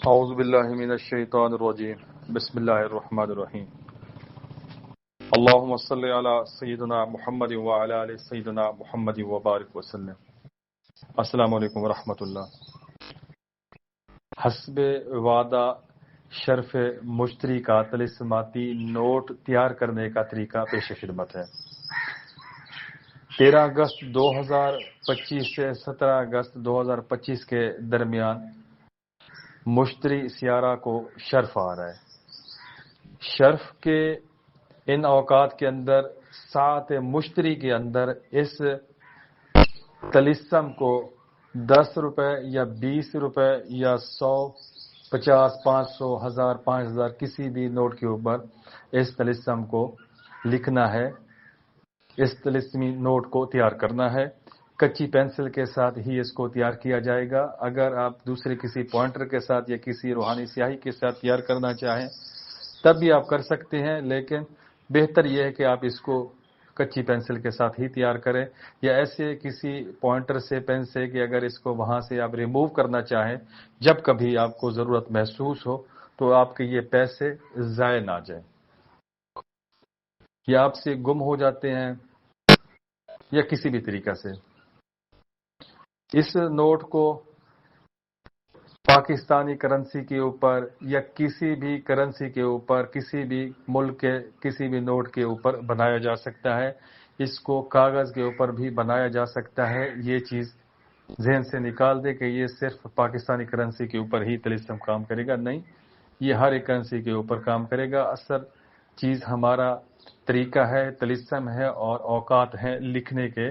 اعوذ باللہ من الشیطان الرجیم بسم اللہ الرحمن الرحیم اللہم صلی علی سیدنا محمد وعلی آل سیدنا محمد وبارک وسلم۔ السلام علیکم ورحمۃ اللہ۔ حسب وعدہ شرف مشتری کا طلسماتی نوٹ تیار کرنے کا طریقہ پیش خدمت ہے۔ 13 اگست 2025 سے 17 اگست 2025 کے درمیان مشتری سیارہ کو شرف آ رہا ہے۔ شرف کے ان اوقات کے اندر ساعت مشتری کے اندر اس طلسم کو 10 روپے یا 20 روپے یا 100 50 500 1000 5000 کسی بھی نوٹ کے اوپر اس طلسم کو لکھنا ہے، اس طلسمی نوٹ کو تیار کرنا ہے۔ کچی پینسل کے ساتھ ہی اس کو تیار کیا جائے گا۔ اگر آپ دوسرے کسی پوائنٹر کے ساتھ یا کسی روحانی سیاہی کے ساتھ تیار کرنا چاہیں تب بھی آپ کر سکتے ہیں، لیکن بہتر یہ ہے کہ آپ اس کو کچی پینسل کے ساتھ ہی تیار کریں، یا ایسے کسی پوائنٹر سے پین سے کہ اگر اس کو وہاں سے آپ ریموو کرنا چاہیں جب کبھی آپ کو ضرورت محسوس ہو تو آپ کے یہ پیسے ضائع نہ جائیں یا آپ سے گم ہو جاتے ہیں یا کسی بھی طریقہ سے۔ اس نوٹ کو پاکستانی کرنسی کے اوپر یا کسی بھی کرنسی کے اوپر، کسی بھی ملک کے کسی بھی نوٹ کے اوپر بنایا جا سکتا ہے۔ اس کو کاغذ کے اوپر بھی بنایا جا سکتا ہے۔ یہ چیز ذہن سے نکال دے کہ یہ صرف پاکستانی کرنسی کے اوپر ہی طلسم کام کرے گا، نہیں، یہ ہر ایک کرنسی کے اوپر کام کرے گا۔ اصل چیز ہمارا طریقہ ہے، طلسم ہے اور اوقات ہیں لکھنے کے۔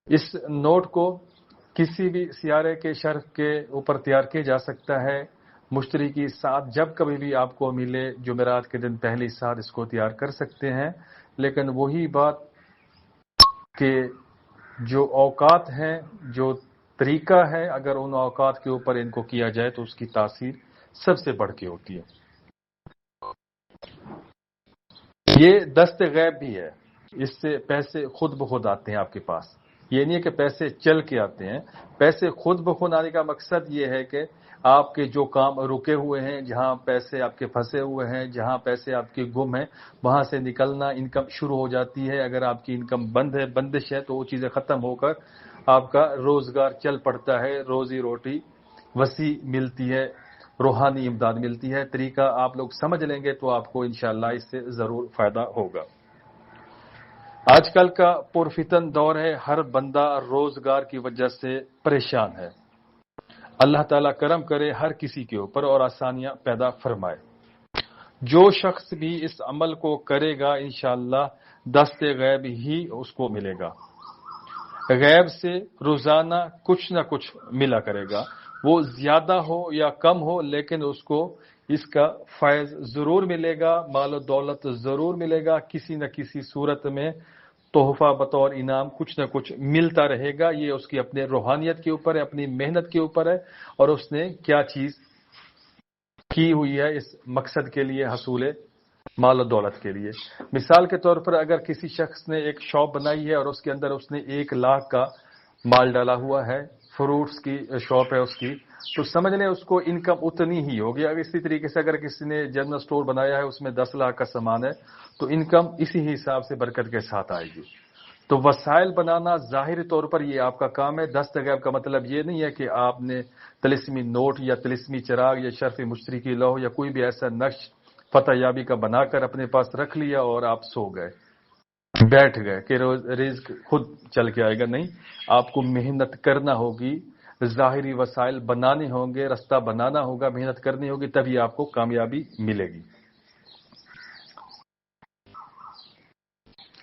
اس نوٹ کو کسی بھی سیارے کے شرف کے اوپر تیار کیا جا سکتا ہے۔ مشتری کی ساتھ جب کبھی بھی آپ کو ملے جمعرات کے دن پہلی ساتھ اس کو تیار کر سکتے ہیں، لیکن وہی بات کہ جو اوقات ہیں، جو طریقہ ہے، اگر ان اوقات کے اوپر ان کو کیا جائے تو اس کی تاثیر سب سے بڑھ کے ہوتی ہے۔ یہ دست غیب بھی ہے، اس سے پیسے خود بخود آتے ہیں آپ کے پاس۔ یہ نہیں ہے کہ پیسے چل کے آتے ہیں، پیسے خود بخود آنے کا مقصد یہ ہے کہ آپ کے جو کام رکے ہوئے ہیں، جہاں پیسے آپ کے پھنسے ہوئے ہیں، جہاں پیسے آپ کے گم ہیں، وہاں سے نکلنا، انکم شروع ہو جاتی ہے۔ اگر آپ کی انکم بند ہے، بندش ہے، تو وہ چیزیں ختم ہو کر آپ کا روزگار چل پڑتا ہے، روزی روٹی وسیع ملتی ہے، روحانی امداد ملتی ہے۔ طریقہ آپ لوگ سمجھ لیں گے تو آپ کو انشاءاللہ اس سے ضرور فائدہ ہوگا۔ آج کل کا پرفتن دور ہے، ہر بندہ روزگار کی وجہ سے پریشان ہے۔ اللہ تعالیٰ کرم کرے ہر کسی کے اوپر اور آسانیاں پیدا فرمائے۔ جو شخص بھی اس عمل کو کرے گا انشاءاللہ دست غیب ہی اس کو ملے گا۔ غیب سے روزانہ کچھ نہ کچھ ملا کرے گا، وہ زیادہ ہو یا کم ہو، لیکن اس کو اس کا فیض ضرور ملے گا، مال و دولت ضرور ملے گا، کسی نہ کسی صورت میں تحفہ بطور انعام کچھ نہ کچھ ملتا رہے گا۔ یہ اس کی اپنے روحانیت کے اوپر ہے، اپنی محنت کے اوپر ہے، اور اس نے کیا چیز کی ہوئی ہے اس مقصد کے لیے، حصول مال و دولت کے لیے۔ مثال کے طور پر اگر کسی شخص نے ایک شاپ بنائی ہے اور اس کے اندر اس نے 1 لاکھ کا مال ڈالا ہوا ہے، فروٹس کی شاپ ہے اس کی، تو سمجھ لیں اس کو انکم اتنی ہی ہوگی۔ اگر اسی طریقے سے اگر کسی نے جنرل سٹور بنایا ہے، اس میں 10 لاکھ کا سامان ہے، تو انکم اسی حساب سے برکت کے ساتھ آئے گی۔ تو وسائل بنانا ظاہری طور پر یہ آپ کا کام ہے۔ دست غیب کا مطلب یہ نہیں ہے کہ آپ نے طلسمی نوٹ یا طلسمی چراغ یا شرف مشتری کی لوح یا کوئی بھی ایسا نقش فتح یابی کا بنا کر اپنے پاس رکھ لیا اور آپ سو گئے، بیٹھ گئے کہ رزق خود چل کے آئے گا۔ نہیں، آپ کو محنت کرنا ہوگی، ظاہری وسائل بنانے ہوں گے، رستہ بنانا ہوگا، محنت کرنی ہوگی، تبھی آپ کو کامیابی ملے گی۔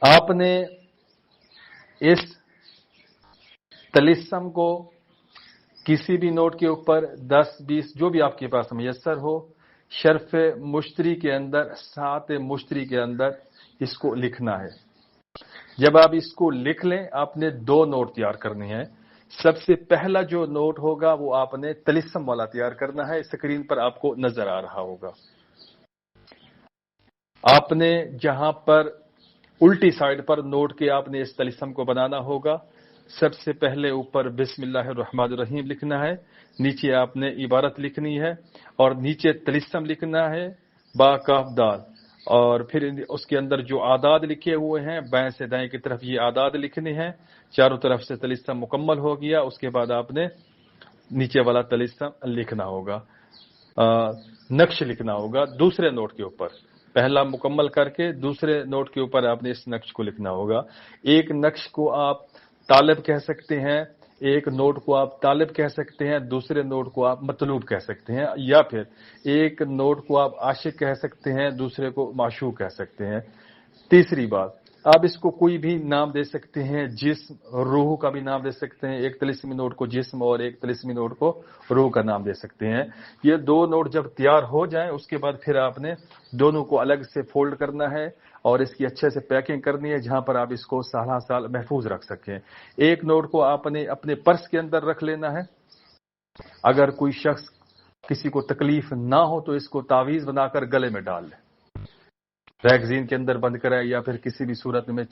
آپ نے اس طلسم کو کسی بھی نوٹ کے اوپر 10 20 جو بھی آپ کے پاس میسر ہو، شرف مشتری کے اندر، ساعت مشتری کے اندر اس کو لکھنا ہے۔ جب آپ اس کو لکھ لیں، آپ نے 2 نوٹ تیار کرنے ہیں۔ سب سے پہلا جو نوٹ ہوگا وہ آپ نے طلسم والا تیار کرنا ہے، اسکرین پر آپ کو نظر آ رہا ہوگا۔ آپ نے جہاں پر الٹی سائڈ پر نوٹ کے آپ نے اس طلسم کو بنانا ہوگا، سب سے پہلے اوپر بسم اللہ الرحمن الرحیم لکھنا ہے، نیچے آپ نے عبارت لکھنی ہے اور نیچے طلسم لکھنا ہے با کاف دال، اور پھر اس کے اندر جو اعداد لکھے ہوئے ہیں بائیں سے دائیں کی طرف یہ اعداد لکھنے ہیں، چاروں طرف سے طلسم مکمل ہو گیا، اس کے بعد آپ نے نیچے والا طلسم لکھنا ہوگا، نقش لکھنا ہوگا دوسرے نوٹ کے اوپر، پہلا مکمل کر کے دوسرے نوٹ کے اوپر آپ نے اس نقش کو لکھنا ہوگا۔ ایک نقش کو آپ طالب کہہ سکتے ہیں، ایک نوٹ کو آپ طالب کہہ سکتے ہیں، دوسرے نوٹ کو آپ مطلوب کہہ سکتے ہیں، یا پھر ایک نوٹ کو آپ عاشق کہہ سکتے ہیں، دوسرے کو معشوق کہہ سکتے ہیں۔ تیسری بات، آپ اس کو کوئی بھی نام دے سکتے ہیں، جسم، روح کا بھی نام دے سکتے ہیں، ایک طلسمی نوٹ کو جسم اور ایک طلسمی نوٹ کو روح کا نام دے سکتے ہیں۔ یہ دو نوٹ جب تیار ہو جائیں اس کے بعد پھر آپ نے دونوں کو الگ سے فولڈ کرنا ہے اور اس کی اچھے سے پیکنگ کرنی ہے جہاں پر آپ اس کو سالہ سال محفوظ رکھ سکیں۔ ایک نوٹ کو آپ نے اپنے پرس کے اندر رکھ لینا ہے، اگر کوئی شخص کسی کو تکلیف نہ ہو تو اس کو تعویذ بنا کر گلے میں ڈال لے، ریگزین کے اندر بند کرے یا پھر کسی بھی صورت میں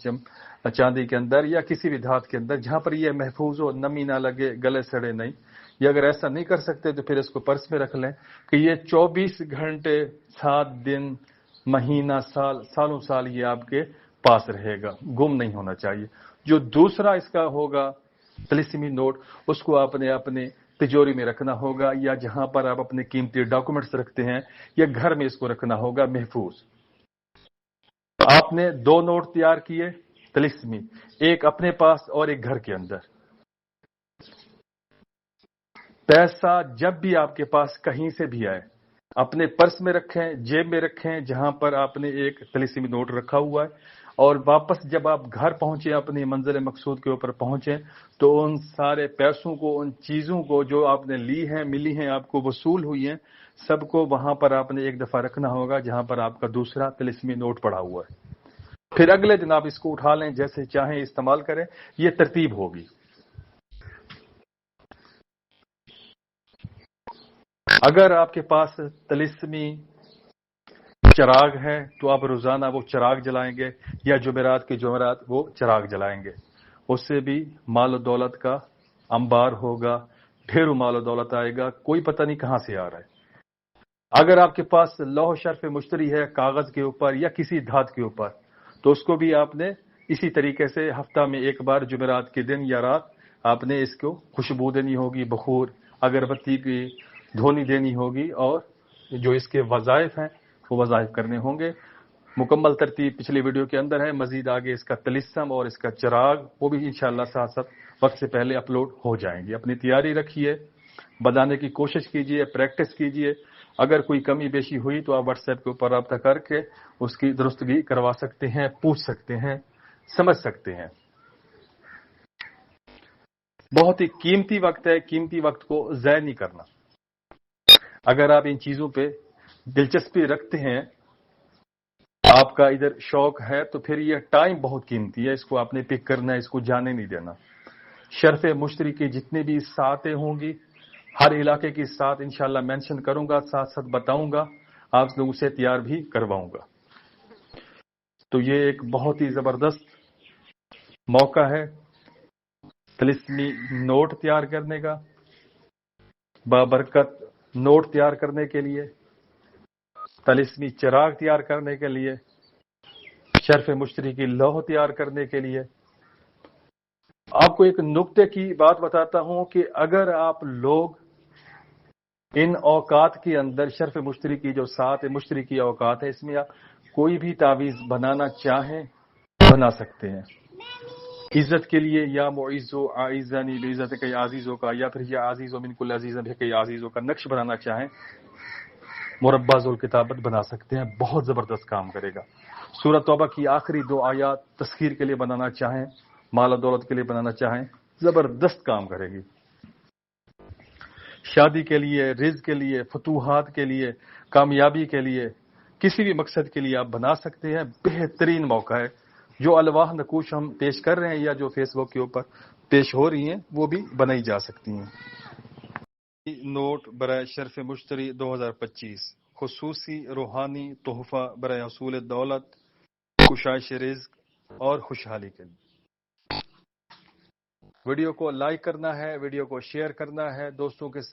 چاندی کے اندر یا کسی بھی دھات کے اندر جہاں پر یہ محفوظ ہو، نمی نہ لگے، گلے سڑے نہیں۔ یہ اگر ایسا نہیں کر سکتے تو پھر اس کو پرس میں رکھ لیں کہ یہ 24 گھنٹے 7 دن مہینہ سال سالوں سال یہ آپ کے پاس رہے گا، گم نہیں ہونا چاہیے۔ جو دوسرا اس کا ہوگا طلسمی نوٹ، اس کو آپ نے اپنے تجوری میں رکھنا ہوگا یا جہاں پر آپ اپنے قیمتی ڈاکومنٹس رکھتے ہیں یا گھر میں اس کو رکھنا ہوگا محفوظ۔ آپ نے دو نوٹ تیار کیے طلسمی، ایک اپنے پاس اور ایک گھر کے اندر۔ پیسہ جب بھی آپ کے پاس کہیں سے بھی آئے اپنے پرس میں رکھیں، جیب میں رکھیں جہاں پر آپ نے ایک طلسمی نوٹ رکھا ہوا ہے، اور واپس جب آپ گھر پہنچے، اپنی منزل مقصود کے اوپر پہنچے تو ان سارے پیسوں کو، ان چیزوں کو جو آپ نے لی ہیں، ملی ہیں، آپ کو وصول ہوئی ہیں، سب کو وہاں پر آپ نے ایک دفعہ رکھنا ہوگا جہاں پر آپ کا دوسرا طلسمی نوٹ پڑا ہوا ہے۔ پھر اگلے دن آپ اس کو اٹھا لیں، جیسے چاہیں استعمال کریں، یہ ترتیب ہوگی۔ اگر آپ کے پاس طلسمی چراغ ہے تو آپ روزانہ وہ چراغ جلائیں گے، یا جمعرات کے جمعرات وہ چراغ جلائیں گے، اس سے بھی مال و دولت کا انبار ہوگا، ڈھیروں مال و دولت آئے گا، کوئی پتہ نہیں کہاں سے آ رہا ہے۔ اگر آپ کے پاس لوح شرف مشتری ہے کاغذ کے اوپر یا کسی دھات کے اوپر، تو اس کو بھی آپ نے اسی طریقے سے ہفتہ میں ایک بار جمعرات کے دن یا رات آپ نے اس کو خوشبو دینی ہوگی، بخور، اگربتی کی دھونی دینی ہوگی، اور جو اس کے وظائف ہیں وہ وظائف کرنے ہوں گے۔ مکمل ترتیب پچھلی ویڈیو کے اندر ہے، مزید آگے اس کا طلسم اور اس کا چراغ وہ بھی انشاءاللہ ساتھ ساتھ وقت سے پہلے اپلوڈ ہو جائیں گے۔ اپنی تیاری رکھیے، بنانے کی کوشش کیجیے، پریکٹس کیجیے۔ اگر کوئی کمی بیشی ہوئی تو آپ واٹس ایپ کے اوپر رابطہ کر کے اس کی درستگی کروا سکتے ہیں، پوچھ سکتے ہیں، سمجھ سکتے ہیں۔ بہت ہی قیمتی وقت ہے، قیمتی وقت کو ضائع نہیں کرنا۔ اگر آپ ان چیزوں پہ دلچسپی رکھتے ہیں، آپ کا ادھر شوق ہے، تو پھر یہ ٹائم بہت قیمتی ہے، اس کو آپ نے پک کرنا ہے، اس کو جانے نہیں دینا۔ شرف مشتری کی جتنی بھی ساعتیں ہوں گی، ہر علاقے کی ساتھ انشاءاللہ مینشن کروں گا، ساتھ ساتھ بتاؤں گا، آپ لوگوں سے تیار بھی کرواؤں گا۔ تو یہ ایک بہت ہی زبردست موقع ہے طلسمی نوٹ تیار کرنے کا، بابرکت نوٹ تیار کرنے کے لیے، طلسمی چراغ تیار کرنے کے لیے، شرف مشتری کی لوح تیار کرنے کے لیے۔ آپ کو ایک نکتے کی بات بتاتا ہوں کہ اگر آپ لوگ ان اوقات کے اندر شرف مشتری کی جو سات مشتری کی اوقات ہے، اس میں آپ کوئی بھی تعویذ بنانا چاہیں بنا سکتے ہیں، عزت کے لیے، یا معیزو عائزانی بعزت کے عزیزوں کا، یا پھر یا عزیز و من کل عزیز کے عزیزوں کا نقش بنانا چاہیں، مربع ذوالکتابت بنا سکتے ہیں، بہت زبردست کام کرے گا۔ سورۃ توبہ کی آخری 2 آیات تسخیر کے لیے بنانا چاہیں، مال و دولت کے لیے بنانا چاہیں، زبردست کام کرے گی۔ شادی کے لیے، رزق کے لیے، فتوحات کے لیے، کامیابی کے لیے، کسی بھی مقصد کے لیے آپ بنا سکتے ہیں، بہترین موقع ہے۔ جو الواح نقوش ہم پیش کر رہے ہیں یا جو فیس بک کے اوپر پیش ہو رہی ہیں وہ بھی بنائی جا سکتی ہیں۔ نوٹ برائے شرف مشتری 2025 خصوصی روحانی تحفہ برائے حصول دولت، کشائش رزق اور خوشحالی کے لیے۔ ویڈیو کو لائک کرنا ہے، ویڈیو کو شیئر کرنا ہے دوستوں کے ساتھ.